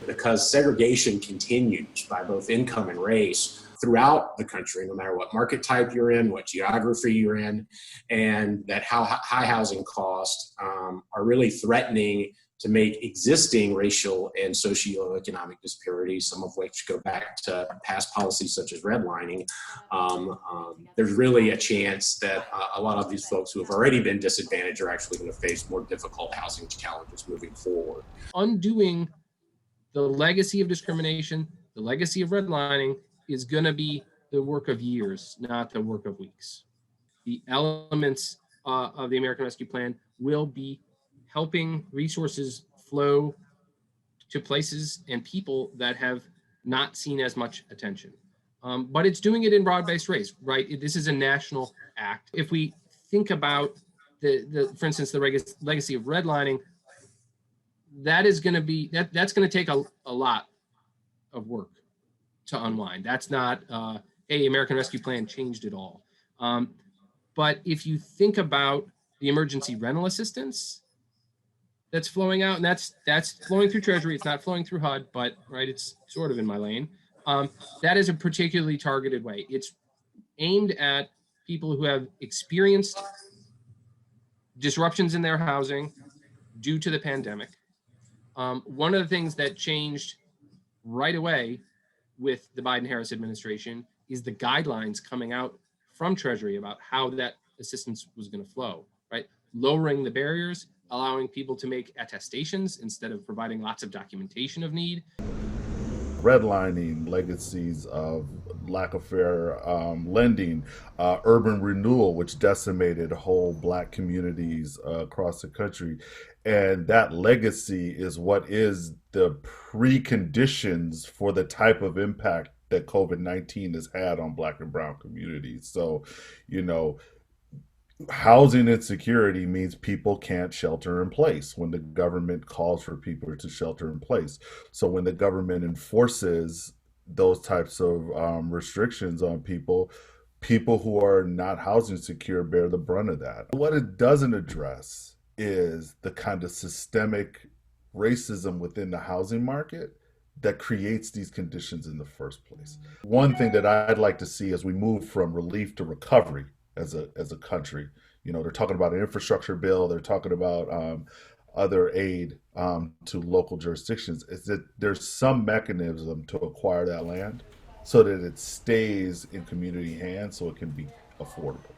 because segregation continues by both income and race throughout the country, no matter what market type you're in, what geography you're in, and that how high housing costs are really threatening to make existing racial and socioeconomic disparities, some of which go back to past policies such as redlining. There's really a chance that a lot of these folks who have already been disadvantaged are actually going to face more difficult housing challenges moving forward. Undoing the legacy of discrimination, the legacy of redlining, is going to be the work of years, not the work of weeks. The elements of the American Rescue Plan will be helping resources flow to places and people that have not seen as much attention. But it's doing it in broad-based ways, right? This is a national act. If we think about for instance, the legacy of redlining, that is going to be that's going to take a lot of work to unwind. That's not hey, American Rescue Plan changed it all. But if you think about the emergency rental assistance that's flowing out, and that's flowing through Treasury, it's not flowing through HUD, but right, it's sort of in my lane. That is a particularly targeted way. It's aimed at people who have experienced disruptions in their housing due to the pandemic. One of the things that changed right away with the Biden-Harris administration is the guidelines coming out from Treasury about how that assistance was going to flow, right? Lowering the barriers, allowing people to make attestations instead of providing lots of documentation of need. Redlining, legacies of lack of fair lending, urban renewal, which decimated whole Black communities across the country. And that legacy is what is the preconditions for the type of impact that COVID-19 has had on Black and brown communities. So, housing insecurity means people can't shelter in place when the government calls for people to shelter in place. So when the government enforces those types of restrictions on people who are not housing secure bear the brunt of that. What it doesn't address is the kind of systemic racism within the housing market that creates these conditions in the first place. One thing that I'd like to see as we move from relief to recovery as a country, they're talking about an infrastructure bill, they're talking about other aid to local jurisdictions, is that there's some mechanism to acquire that land so that it stays in community hands so it can be affordable.